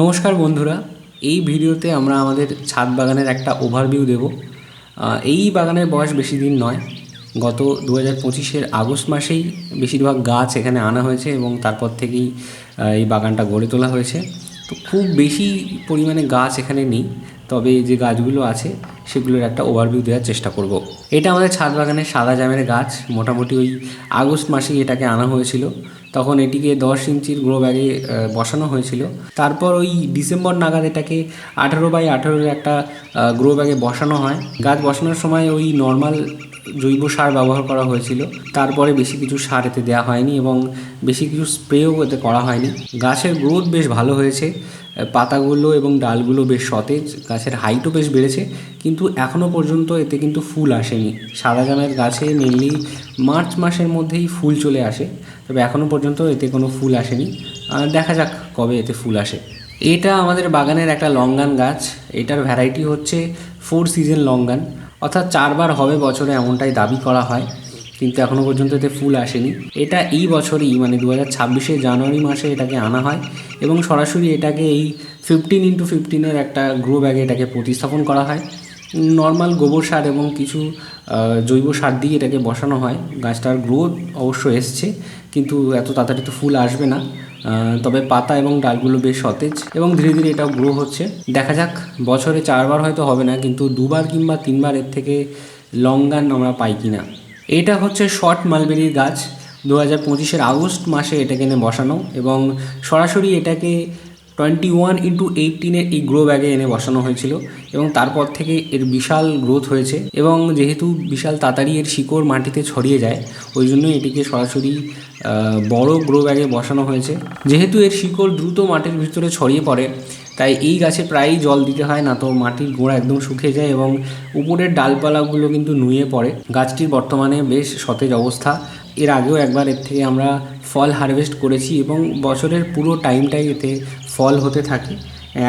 নমস্কার বন্ধুরা, এই ভিডিওতে আমরা আমাদের ছাদ বাগানের একটা ওভারভিউ দেব। এই বাগানের বয়স বেশি দিন নয়, গত 2025-এর আগস্ট মাসেই বেশিরভাগ গাছ এখানে আনা হয়েছে এবং তারপর থেকেই এই বাগানটা গড়ে তোলা হয়েছে। তো খুব বেশি পরিমাণে গাছ এখানে নেই, তবে যে গাছগুলো আছে সেগুলোর একটা ওভারভিউ দেওয়ার চেষ্টা করব। এটা আমাদের ছাদ বাগানের সাদা জামের গাছ। মোটামুটি ওই আগস্ট মাসেই এটাকে আনা হয়েছিল, তখন এটিকে 10 ইঞ্চির গ্রো ব্যাগে বসানো হয়েছিল। তারপর ওই ডিসেম্বর নাগাদ এটাকে 18x18-এর একটা গ্রো ব্যাগে বসানো হয়। গাছ বসানোর সময় ওই নর্মাল জৈব সার ব্যবহার করা হয়েছিল, তারপরে বেশি কিছু সার এতে দেওয়া হয়নি এবং বেশি কিছু স্প্রেও এতে করা হয়নি। গাছের গ্রোথ বেশ ভালো হয়েছে, পাতাগুলো এবং ডালগুলো বেশ সতেজ, গাছের হাইটও বেশ বেড়েছে, কিন্তু এখনও পর্যন্ত এতে কিন্তু ফুল আসেনি। সাদা জামের গাছে মেনলি মার্চ মাসের মধ্যেই ফুল চলে আসে, তবে এখনও পর্যন্ত এতে কোনো ফুল আসেনি। দেখা যাক কবে এতে ফুল আসে। এটা আমাদের বাগানের একটা লঙ্গান গাছ। এটার ভ্যারাইটি হচ্ছে 4 সিজন লঙ্গান, অর্থাৎ 4 বার হবে বছরে এমনটাই দাবি করা হয়, কিন্তু এখনও পর্যন্ত এতে ফুল আসেনি। এটা এই বছরই মানে 2026-এর জানুয়ারি মাসে এটাকে আনা হয় এবং সরাসরি এটাকে এই 15x15-এর একটা গ্রো ব্যাগে এটাকে প্রতিস্থাপন করা হয়। নর্মাল গোবর সার এবং কিছু জৈব সার দিয়ে এটাকে বসানো হয়। গাছটার গ্রোথ অবশ্য এসছে, কিন্তু এত তাড়াতাড়ি তো ফুল আসবে না। তবে পাতা এবং ডালগুলো বেশ সতেজ এবং ধীরে ধীরে এটাও গ্রো হচ্ছে। দেখা যাক, বছরে 4 বার হয়তো হবে না, কিন্তু 2 বার কিংবা 3 বার এর থেকে লঙ্গান আমরা পাই কি না। এটা হচ্ছে শর্ট মালবেরির গাছ। 2025-এর আগস্ট মাসে এটাকে এনে বসানো এবং সরাসরি এটাকে 21x18-এর এই গ্রো ব্যাগে এনে বসানো হয়েছিল এবং তারপর থেকে এর বিশাল গ্রোথ হয়েছে। এবং যেহেতু বিশাল তাড়াতাড়ি এর শিকড় মাটিতে ছড়িয়ে যায়, ওই জন্য এটিকে সরাসরি বড় গ্রো ব্যাগে বসানো হয়েছে। যেহেতু এর শিকড় দ্রুত মাটির ভিতরে ছড়িয়ে পড়ে, তাই এই গাছে প্রায়ই জল দিতে হয়, না তো মাটির গোড়া একদম শুকিয়ে যায় এবং উপরের ডালপালাগুলো কিন্তু নুয়ে পড়ে। গাছটির বর্তমানে বেশ সতেজ অবস্থা। এর আগেও একবার এর থেকে আমরা ফল হারভেস্ট করেছি এবং বছরের পুরো টাইমটাই এতে ফল হতে থাকে।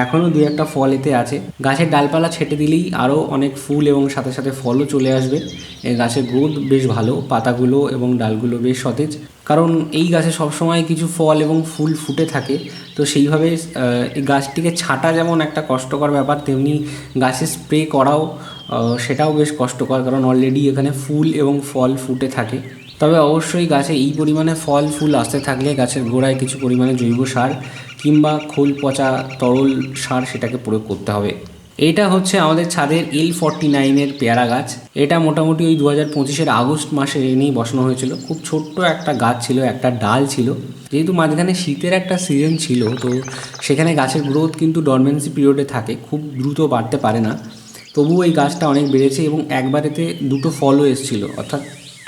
এখনও 2-1টা ফল এতে আছে। গাছের ডালপালা ছেটে দিলেই আরও অনেক ফুল এবং সাথে সাথে ফলও চলে আসবে। গাছের গ্রোথ বেশ ভালো, পাতাগুলো এবং ডালগুলো বেশ সতেজ, কারণ এই গাছে সবসময় কিছু ফল এবং ফুল ফুটে থাকে। তো সেইভাবে এই গাছটিকে ছাঁটা যেমন একটা কষ্টকর ব্যাপার, তেমনি গাছে স্প্রে করাও সেটাও বেশ কষ্টকর, কারণ অলরেডি এখানে ফুল এবং ফল ফুটে থাকে। তবে অবশ্যই গাছে এই পরিমাণে ফল ফুল আসতে থাকলে গাছের গোড়ায় কিছু পরিমাণে জৈব সার কিংবা খোল পচা তরল সার সেটাকে প্রয়োগ করতে হবে। এটা হচ্ছে আমাদের ছাদের L49-এর পেয়ারা গাছ। এটা মোটামুটি ওই 2025-এর আগস্ট মাসে এনেই বসানো হয়েছিল। খুব ছোট্ট একটা গাছ ছিল, একটা ডাল ছিল। যেহেতু মাঝখানে শীতের একটা সিজন ছিল, তো সেখানে গাছের গ্রোথ কিন্তু ডরমেন্সি পিরিয়ডে থাকে, খুব দ্রুত বাড়তে পারে না। তবুও এই গাছটা অনেক বেড়েছে এবং একবার এতে 2টো ফলও এসেছিলো, অর্থাৎ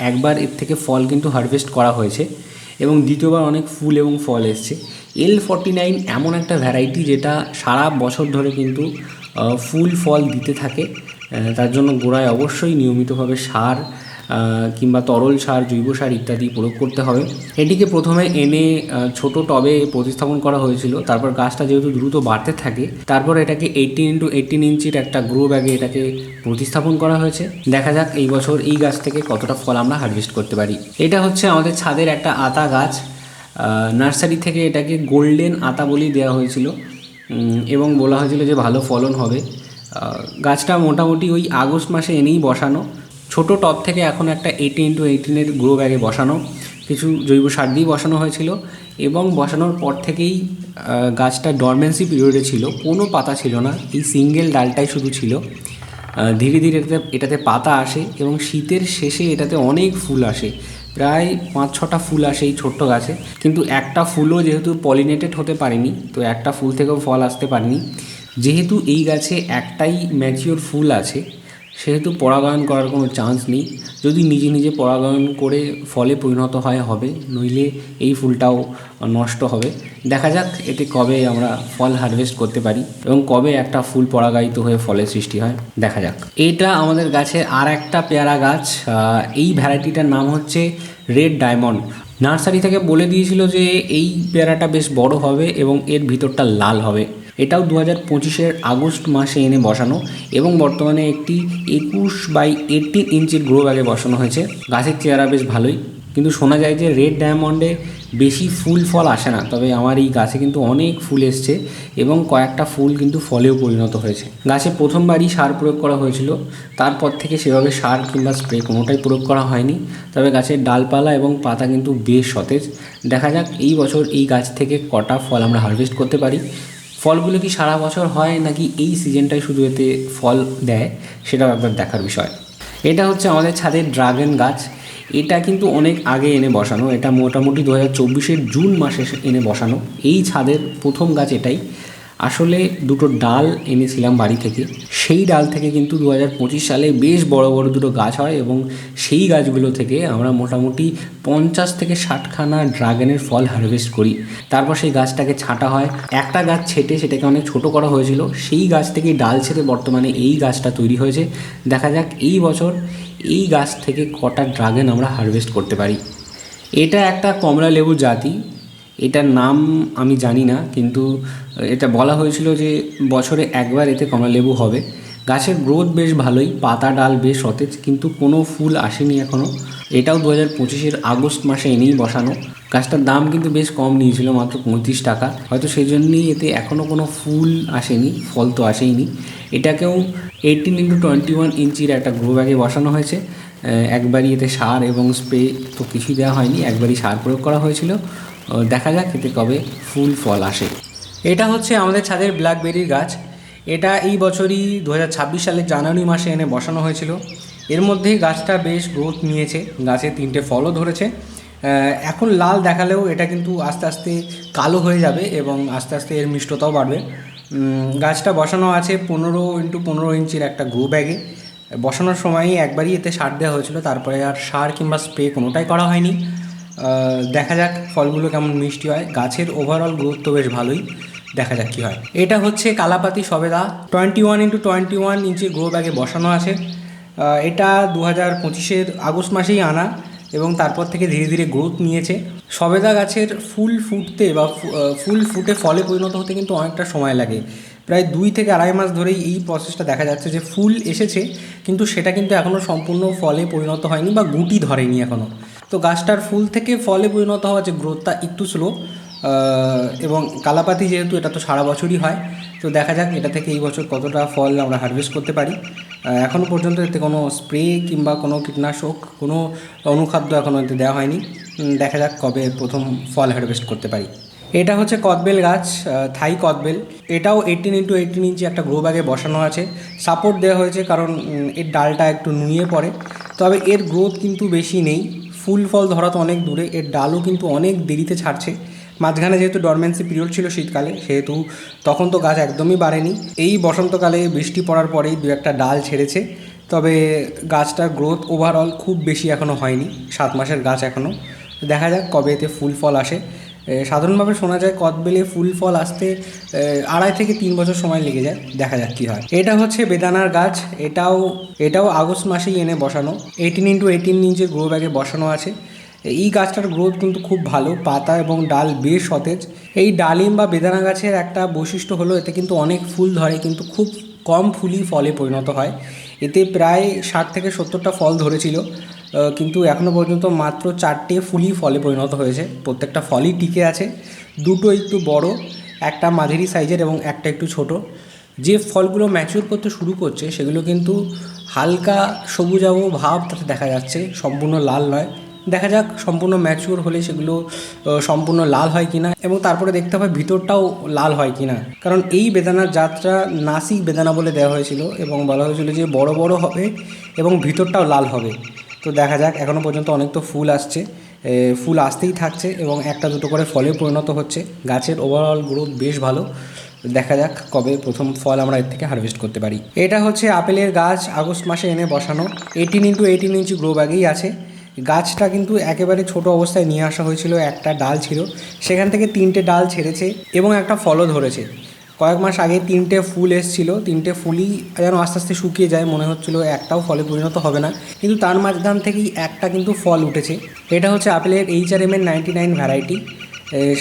একবার এর থেকে ফল কিন্তু হারভেস্ট করা হয়েছে এবং দ্বিতীয়বার অনেক ফুল এবং ফল এসছে। L49 এমন একটা ভ্যারাইটি যেটা সারা বছর ধরে কিন্তু ফুল ফল দিতে থাকে। তার জন্য গোড়ায় অবশ্যই নিয়মিতভাবে সার কিংবা তরল সার, জৈব সার ইত্যাদি প্রয়োগ করতে হবে। এটিকে প্রথমে এনে ছোট টবে প্রতিস্থাপন করা হয়েছিল। তারপর গাছটা যেহেতু দ্রুত বাড়তে থাকে, তারপর এটাকে 18x18 ইঞ্চির একটা গ্রো ব্যাগে এটাকে প্রতিস্থাপন করা হয়েছে। দেখা যাক এই বছর এই গাছ থেকে কতটা ফল আমরা হারভেস্ট করতে পারি। এটা হচ্ছে আমাদের ছাদের একটা আতা গাছ। নার্সারি থেকে এটাকে গোল্ডেন আতা বলেই দেওয়া হয়েছিল এবং বলা হয়েছিল যে ভালো ফলন হবে। গাছটা মোটামুটি ওই আগস্ট মাসে এনেই বসানো, ছোট টব থেকে এখন একটা 18x18-এর গ্রো ব্যাগে বসানো, কিছু জৈব সার দিয়ে বসানো হয়েছিল এবং বসানোর পর থেকেই গাছটা ডরমেন্সি পিরিয়ডে ছিল, কোনো পাতা ছিল না, এই সিঙ্গেল ডালটাই শুধু ছিল। ধীরে ধীরে এটাতে পাতা আসে এবং শীতের শেষে এটাতে অনেক ফুল আসে, প্রায় 5-6টা ফুল আসে এই ছোট্ট গাছে, কিন্তু একটা ফুলও যেহেতু পলিনেটেড হতে পারেনি, তো একটা ফুল থেকেও ফল আসতে পারেনি। যেহেতু এই গাছে একটাই ম্যাচিওর ফুল আছে, সেহেতু পরাগায়ন করার কোনো চান্স নেই। যদি নিজে নিজে পরাগায়ন করে ফলে পরিণত হয় হবে, নইলে এই ফুলটাও নষ্ট হবে। দেখা যাক এতে কবে আমরা ফল হারভেস্ট করতে পারি এবং কবে একটা ফুল পরাগায়িত হয়ে ফলের সৃষ্টি হয়, দেখা যাক। এটা আমাদের গাছের আর একটা পেয়ারা গাছ। এই ভ্যারাইটিটার নাম হচ্ছে রেড ডায়মন্ড। নার্সারি থেকে বলে দিয়েছিল যে এই পেয়ারাটা বেশ বড় হবে এবং এর ভিতরটা লাল হবে। এটাও 2025-এর আগস্ট মাসে এনে বসানো এবং বর্তমানে একটি 21x18 ইঞ্চির গ্রো ব্যাগে বসানো হয়েছে। গাছের চেহারা বেশ ভালোই, কিন্তু শোনা যায় যে রেড ডায়মন্ডে বেশি ফুল ফল আসে না, তবে আমার এই গাছে কিন্তু অনেক ফুল এসছে এবং কয়েকটা ফুল কিন্তু ফলেও পরিণত হয়েছে। গাছে প্রথমবারই সার প্রয়োগ করা হয়েছিল, তারপর থেকে সেভাবে সার কিংবা স্প্রে কোনোটাই প্রয়োগ করা হয়নি। তবে গাছের ডালপালা এবং পাতা কিন্তু বেশ সতেজ। দেখা যাক এই বছর এই গাছ থেকে কটা ফল আমরা হারভেস্ট করতে পারি। ফলগুলো কি সারা বছর হয় নাকি এই সিজনটাই শুধু এতে ফল দেয়, সেটাও একবার দেখার বিষয়। এটা হচ্ছে আমাদের ছাদের ড্রাগন গাছ। এটা কিন্তু অনেক আগে এনে বসানো, এটা মোটামুটি 2024 জুন মাসে এনে বসানো। এই ছাদের প্রথম গাছ এটাই। আসলে দুটো ডাল এনেছিলাম বাড়ি থেকে, সেই ডাল থেকে কিন্তু 2025 সালে বেশ বড় বড় দুটো গাছ হয় এবং সেই গাছগুলো থেকে আমরা মোটামুটি 50 থেকে 60খানা ড্রাগনের ফল হারভেস্ট করি। তারপর সেই গাছটাকে ছাঁটা হয়, একটা গাছ ছেটে সেটাকে অনেক ছোট করা হয়েছিল, সেই গাছ থেকে ডাল ছেড়ে বর্তমানে এই গাছটা তৈরি হয়েছে। দেখা যাক এই বছর এই গাছ থেকে কটা ড্রাগন আমরা হারভেস্ট করতে পারি। এটা একটা কমলা লেবু জাতি, এটার নাম আমি জানি না, কিন্তু এটা বলা হয়েছিল যে বছরে একবার এতে কমলা লেবু হবে। গাছের গ্রোথ বেশ ভালোই, পাতা ডাল বেশ সতেজ, কিন্তু কোনো ফুল আসেনি এখনও। এটাও 2025 আগস্ট মাসে এনেই বসানো। গাছটার দাম কিন্তু বেশ কম নিয়েছিল, মাত্র 35 টাকা। হয়তো সেই জন্যই এতে এখনও কোনো ফুল আসেনি, ফল তো আসেইনি। এটাকেও 18x21 ইঞ্চির একটা গ্রো ব্যাগে বসানো হয়েছে। একবারই এতে সার এবং স্প্রে তো কিছুই দেওয়া হয়নি, একবারই সার প্রয়োগ করা হয়েছিল। দেখা যাক এতে কবে ফুল ফল আসে। এটা হচ্ছে আমাদের ছাদের ব্ল্যাকবেরির গাছ। এটা এই বছরই 2026 সালের জানুয়ারি মাসে এনে বসানো হয়েছিল। এর মধ্যেই গাছটা বেশ গ্রোথ নিয়েছে, গাছে 3টে ফলও ধরেছে। এখন লাল দেখালেও এটা কিন্তু আস্তে আস্তে কালো হয়ে যাবে এবং আস্তে আস্তে এর মিষ্টতাও বাড়বে। গাছটা বসানো আছে 15x15 ইঞ্চির একটা গ্রো ব্যাগে। বসানোর সময়ই একবারই এতে সার দেওয়া হয়েছিল, তারপরে আর সার কিংবা স্প্রে কোনোটাই করা হয়নি। দেখা যাক ফলগুলো কেমন মিষ্টি হয়। গাছের ওভারঅল গ্রোথ তো বেশ ভালোই, দেখা যাক কী হয়। এটা হচ্ছে কালাপাতি সবেদা, 21x21 ইঞ্চির গ্রো ব্যাগে বসানো আছে। এটা 2025 আগস্ট মাসেই আনা এবং তারপর থেকে ধীরে ধীরে গ্রোথ নিয়েছে। সবেদা গাছের ফুল ফুটতে বা ফুল ফুটে ফলে পরিণত হতে কিন্তু অনেকটা সময় লাগে, প্রায় 2 থেকে আড়াই মাস ধরেই এই প্রসেসটা দেখা যাচ্ছে যে ফুল এসেছে কিন্তু সেটা কিন্তু এখনও সম্পূর্ণ ফলে পরিণত হয়নি বা গুটি ধরেনি এখনও। তো গাছটার ফুল থেকে ফলে পরিণত হওয়ার যে গ্রোথটা একটু স্লো। এবং কালাপাতি যেহেতু এটা তো সারা বছরই হয়, তো দেখা যাক এটা থেকে এই বছর কতটা ফল আমরা হারভেস্ট করতে পারি। এখনও পর্যন্ত এতে কোনো স্প্রে কিংবা কোনো কীটনাশক, কোনো অনুখাদ্য এখনও এতে দেওয়া হয়নি। দেখা যাক কবে প্রথম ফল হারভেস্ট করতে পারি। এটা হচ্ছে কদবেল গাছ, থাই কদবেল। এটাও 18x18 ইঞ্চি একটা গ্রো ব্যাগে বসানো আছে। সাপোর্ট দেওয়া হয়েছে কারণ এর ডালটা একটু নুয়ে পড়ে, তবে এর গ্রোথ কিন্তু বেশি নেই। ফুল ফল ধরা তো অনেক দূরে, এর ডালও কিন্তু অনেক দেরিতে ছাড়ছে। মাঝখানে যেহেতু ডরমেন্সি পিরিয়ড ছিল শীতকালে, সেহেতু তখন তো গাছ একদমই বাড়েনি। এই বসন্তকালে বৃষ্টি পড়ার পরেই 2-1টা ডাল ছেড়েছে, তবে গাছটার গ্রোথ ওভারঅল খুব বেশি এখনও হয়নি। 7 মাসের গাছ এখনও। দেখা যাক কবে এতে ফুল ফল আসে। সাধারণভাবে শোনা যায় কদবেলে ফুল ফল আসতে 2.5 থেকে 3 বছর সময় লেগে যায়। দেখা যাক কী হয়। এটা হচ্ছে বেদানার গাছ। এটাও আগস্ট মাসেই এনে বসানো, 18x18 ইঞ্চের গ্রো ব্যাগে বসানো আছে। এই গাছটার গ্রোথ কিন্তু খুব ভালো, পাতা এবং ডাল বেশ সতেজ। এই ডালিম বা বেদানা গাছের একটা বৈশিষ্ট্য হলো এতে কিন্তু অনেক ফুল ধরে, কিন্তু খুব কম ফুলই ফলে পরিণত হয়। এতে প্রায় 60 থেকে 70টা ফল ধরেছিল, কিন্তু এখনও পর্যন্ত মাত্র 4টে ফুলই ফলে পরিণত হয়েছে। প্রত্যেকটা ফলই টিকে আছে। দুটো একটু বড়, একটা মাঝারি সাইজের এবং একটা একটু ছোট। যে ফলগুলো ম্যাচিউর করতে শুরু করছে সেগুলো কিন্তু হালকা সবুজাভ ভাব তাতে দেখা যাচ্ছে, সম্পূর্ণ লাল নয়। দেখা যাক সম্পূর্ণ ম্যাচিউর হলে সেগুলো সম্পূর্ণ লাল হয় কিনা এবং তারপরে দেখতে হবে ভিতরটাও লাল হয় কিনা। কারণ এই বেদানার জাতটা নাসিক বেদানা বলে দেওয়া হয়েছিল এবং বলা হয়েছিল যে বড় বড় হবে এবং ভিতরটাও লাল হবে। তো দেখা যাক, এখনও পর্যন্ত অনেক তো ফুল আসছে, ফুল আসতেই থাকছে এবং 1-2 করে ফলে পরিণত হচ্ছে। গাছের ওভারঅল গ্রোথ বেশ ভালো। দেখা যাক কবে প্রথম ফল আমরা এর থেকে হারভেস্ট করতে পারি। এটা হচ্ছে আপেলের গাছ, আগস্ট মাসে এনে বসানো, 18x18 ইঞ্চি গ্রো ব্যাগেই আছে। গাছটা কিন্তু একেবারে ছোট অবস্থায় নিয়ে আসা হয়েছিল, একটা ডাল ছিল, সেখান থেকে 3টে ডাল ছেড়েছে এবং একটা ফলও ধরেছে। কয়েক মাস আগে 3টে ফুল এসেছিলো, 3টে ফুলই যেন আস্তে আস্তে শুকিয়ে যায়, মনে হচ্ছিলো একটাও ফলে পরিণত হবে না, কিন্তু তার মাঝখান থেকেই একটা কিন্তু ফল উঠেছে। এটা হচ্ছে আপেলের HRM-এর 99 ভ্যারাইটি।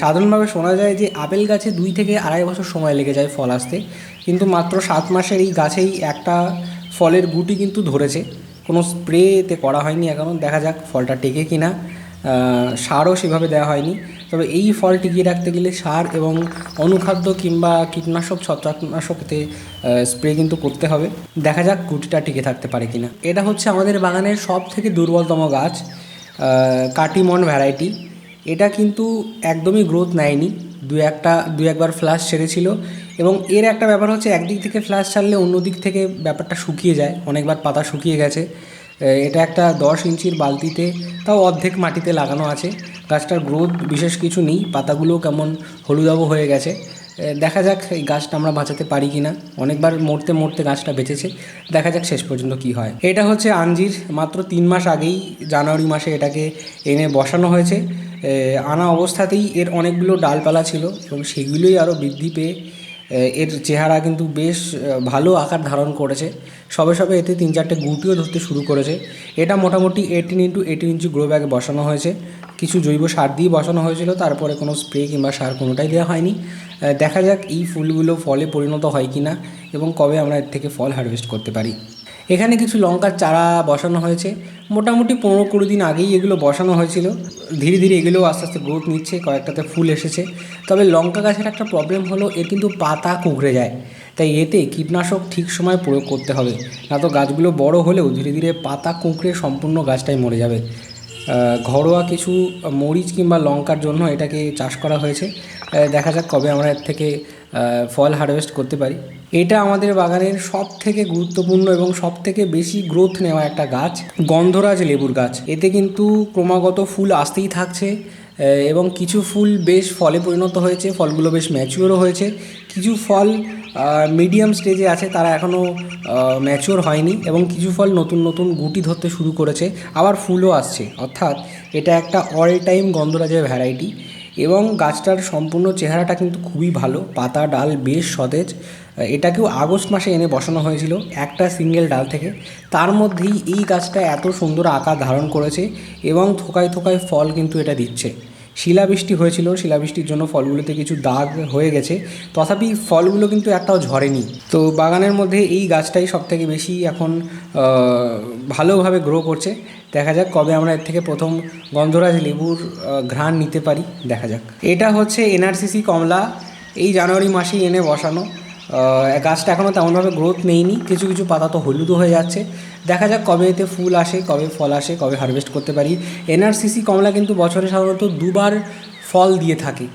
সাধারণভাবে শোনা যায় যে আপেল গাছে 2 থেকে আড়াই বছর সময় লেগে যায় ফল আসতে, কিন্তু মাত্র 7 মাসের এই গাছেই একটা ফলের গুটি কিন্তু ধরেছে। কোনো স্প্রে এতে করা হয়নি এখনও। দেখা যাক ফলটা টেকে কিনা। সারও সেভাবে দেওয়া হয়নি। তবে এই ফল টিকিয়ে রাখতে গেলে সার এবং অনুখাদ্য কিংবা কীটনাশক ছত্রাকনাশকতে স্প্রে কিন্তু করতে হবে। দেখা যাক গুটিটা টিকে থাকতে পারে কিনা। এটা হচ্ছে আমাদের বাগানের সব থেকে দুর্বলতম গাছ, কাটিমন ভ্যারাইটি। এটা কিন্তু একদমই গ্রোথ নেয়নি, দু একবার ফ্লাশ ছেড়েছিল। এবং এর একটা ব্যাপার হচ্ছে, একদিক থেকে ফ্লাশ ছাড়লে অন্য দিক থেকে ব্যাপারটা শুকিয়ে যায়, অনেকবার পাতা শুকিয়ে গেছে। এটা একটা 10 ইঞ্চির বালতিতে, তাও অর্ধেক মাটিতে লাগানো আছে। গাছটার গ্রোথ বিশেষ কিছু নেই, পাতাগুলো কেমন হলুদাভ হয়ে গেছে। দেখা যাক এই গাছটা আমরা বাঁচাতে পারি কি না। অনেকবার মরতে মরতে গাছটা বেঁচেছে, দেখা যাক শেষ পর্যন্ত কি হয়। এটা হচ্ছে আঞ্জির, মাত্র 3 মাস আগেই জানুয়ারি মাসে এটাকে এনে বসানো হয়েছে। আনা অবস্থাতেই এর অনেকগুলো ডালপালা ছিল এবং সেগুলোই আরও বৃদ্ধি পেয়ে এর চেহারা কিন্তু বেশ ভালো আকার ধারণ করেছে। সবে সবে এতে 3-4টে গুটিও ধরতে শুরু করেছে। এটা মোটামুটি 18x18 ইঞ্চি গ্রো ব্যাগে বসানো হয়েছে। কিছু জৈব সার দিয়ে বসানো হয়েছিল, তারপরে কোনো স্প্রে কিংবা সার কোনোটাই দেওয়া হয়নি। দেখা যাক এই ফুলগুলো ফলে পরিণত হয় কি না এবং কবে আমরা এর থেকে ফল হারভেস্ট করতে পারি। এখানে কিছু লঙ্কার চারা বসানো হয়েছে, মোটামুটি 15-20 দিন আগেই এগুলো বসানো হয়েছিল। ধীরে ধীরে এগুলোও আস্তে আস্তে গ্রোথ নিচ্ছে, কয়েকটাতে ফুল এসেছে। তবে লঙ্কা গাছের একটা প্রবলেম হলো, এর কিন্তু পাতা কুঁকড়ে যায়, তাই এতে কীটনাশক ঠিক সময় প্রয়োগ করতে হবে, না তো গাছগুলো বড় হলেও ধীরে ধীরে পাতা কুঁকড়ে সম্পূর্ণ গাছটাই মরে যাবে। ঘরোয়া কিছু মরিচ কিংবা লঙ্কার জন্য এটাকে চাষ করা হয়েছে। দেখা যাক কবে আমরা এর থেকে ফল হারভেস্ট করতে পারি। এটা আমাদের বাগানের সব থেকে গুরুত্বপূর্ণ এবং সব থেকে বেশি গ্রোথ নেওয়া একটা গাছ, গন্ধরাজ লেবুর গাছ। এতে কিন্তু ক্রমাগত ফুল আসতেই থাকছে এবং কিছু ফুল বেশ ফলে পরিণত হয়েছে, ফলগুলো বেশ ম্যাচিওরও হয়েছে। কিছু ফল মিডিয়াম স্টেজে আছে, তারা এখনও ম্যাচিওর হয়নি এবং কিছু ফল নতুন নতুন গুটি ধরতে শুরু করেছে, আবার ফুলও আসছে। অর্থাৎ এটা একটা অল টাইম গন্ধরাজের ভ্যারাইটি এবং গাছটার সম্পূর্ণ চেহারাটা কিন্তু খুবই ভালো, পাতা ডাল বেশ সতেজ। এটাকেও আগস্ট মাসে এনে বসানো হয়েছিল একটা সিঙ্গেল ডাল থেকে, তার মধ্যেই এই গাছটা এত সুন্দর আকার ধারণ করেছে এবং থোকায় থোকায় ফল কিন্তু এটা দিচ্ছে। শিলাবৃষ্টি হয়েছিল, শিলাবৃষ্টির জন্য ফলগুলোতে কিছু দাগ হয়ে গেছে, তথাপি ফলগুলো কিন্তু একটাও ঝরেনি। তো বাগানের মধ্যে এই গাছটাই সবথেকে বেশি এখন ভালোভাবে গ্রো করছে। দেখা যাক কবে আমরা এর থেকে প্রথম গন্ধরাজ লেবুর ঘ্রাণ নিতে পারি, দেখা যাক। এটা হচ্ছে এনআরসিসি কমলা, এই জানুয়ারি মাসেই এনে বসানো। গাছটা এখনও তেমনভাবে গ্রোথ নেয়নি, কিছু কিছু পাতা তো হলুদও হয়ে যাচ্ছে। দেখা যাক কবে এতে ফুল আসে, কবে ফল আসে, কবে হারভেস্ট করতে পারি। এনআরসিসি কমলা কিন্তু বছরে সাধারণত 2বার ফল দিয়ে থাকে,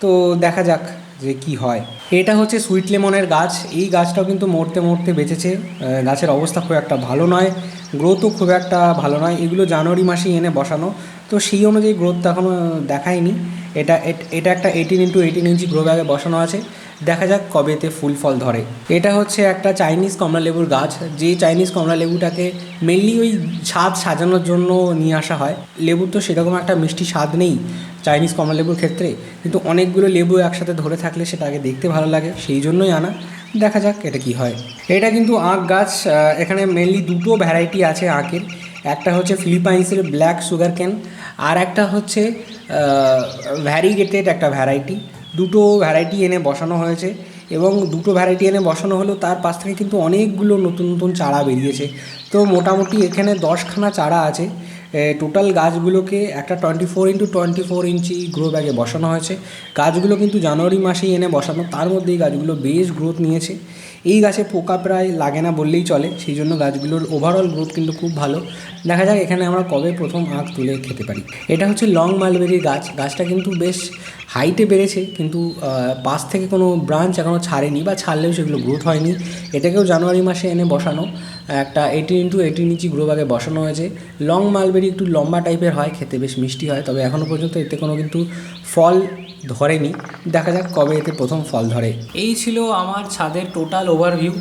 তো দেখা যাক যে কি হয়। এটা হচ্ছে সুইট লেমনের গাছ, এই গাছটাও কিন্তু মরতে মরতে বেঁচেছে। গাছের অবস্থা খুব একটা ভালো নয়, গ্রোথও খুব একটা ভালো নয়। এগুলো জানুয়ারি মাসেই এনে বসানো, তো সেই অনুযায়ী গ্রোথ তো এখনও দেখায়নি। এটা একটা 18x18 ইঞ্চি গ্রো ব্যাগে বসানো আছে, দেখা যাক কবে এতে ফুল ফল ধরে। এটা হচ্ছে একটা চাইনিজ কমলা লেবুর গাছ, যে চাইনিজ কমলা লেবুটাকে মেনলি ওই ছাদ সাজানোর জন্য নিয়ে আসা হয়। লেবুর তো সেরকম একটা মিষ্টি স্বাদ নেই চাইনিজ কমলা লেবুর ক্ষেত্রে, কিন্তু অনেকগুলো লেবু একসাথে ধরে থাকলে সেটা আগে দেখতে ভালো লাগে, সেই জন্যই আনা। দেখা যাক এটা কি হয়। এটা কিন্তু আখ গাছ, এখানে মেনলি 2টো ভ্যারাইটি আছে আখের, একটা হচ্ছে ফিলিপাইন্সের ব্ল্যাক সুগার ক্যান, আর একটা হচ্ছে ভ্যারিগেটেড একটা ভ্যারাইটি। 2টো ভ্যারাইটি এনে বসানো হয়েছে এবং 2টো ভ্যারাইটি এনে বসানো হলেও তার পাশ থেকে কিন্তু অনেকগুলো নতুন নতুন চারা বেরিয়েছে। তো মোটামুটি এখানে 10খানা চারা আছে। টোটাল গাছগুলোকে একটা 24x24 ইঞ্চি গ্রো ব্যাগে বসানো হয়েছে। গাছগুলো কিন্তু জানুয়ারি মাসেই এনে বসানো, তার মধ্যেই গাছগুলো বেশ গ্রোথ নিয়েছে। এই গাছে পোকা প্রায় লাগে না বললেই চলে, সেই জন্য গাছগুলোর ওভারঅল গ্রোথ কিন্তু খুব ভালো। দেখা যাক এখানে আমরা কবে প্রথম আখ তুলে খেতে পারি। এটা হচ্ছে লং মালবেরির গাছ, গাছটা কিন্তু বেশ হাইটে বেড়েছে, কিন্তু পাশ থেকে কোনো ব্রাঞ্চ এখনও ছাড়েনি, বা ছাড়লেও সেগুলো গ্রোথ হয়নি। এটাকেও জানুয়ারি মাসে এনে বসানো, একটা 18x18 ইঞ্চি গ্রো ব্যাগে বসানো হয়েছে। লং মালবেরি একটু লম্বা টাইপের হয়, খেতে বেশ মিষ্টি হয়, তবে এখনও পর্যন্ত এতে কোনো কিন্তু ফল ধরেনি। দেখা যাক কবে এতে প্রথম ফল ধরে। এই ছিল আমার ছাদের টোটাল ওভারভিউ।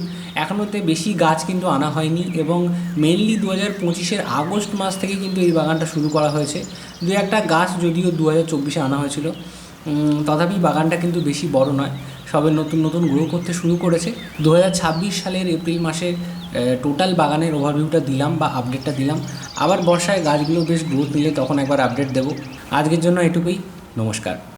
এখনোতে বেশি গাছ কিন্তু আনা হয়নি এবং মেনলি 2025-এর আগস্ট মাস থেকে কিন্তু এই বাগানটা শুরু করা হয়েছে। 2-একটা গাছ যদিও 2024-এ আনা হয়েছিল, তথাপি বাগানটা কিন্তু বেশি বড় নয়, সবে নতুন নতুন গ্রো করতে শুরু করেছে। 2026 সালের এপ্রিল মাসে টোটাল বাগানের ওভারভিউটা দিলাম বা আপডেটটা দিলাম। আবার বর্ষায় গাছগুলো বেশ গ্রোথ নিলে তখন একবার আপডেট দেবো। আজকের জন্য এটুকুই, নমস্কার।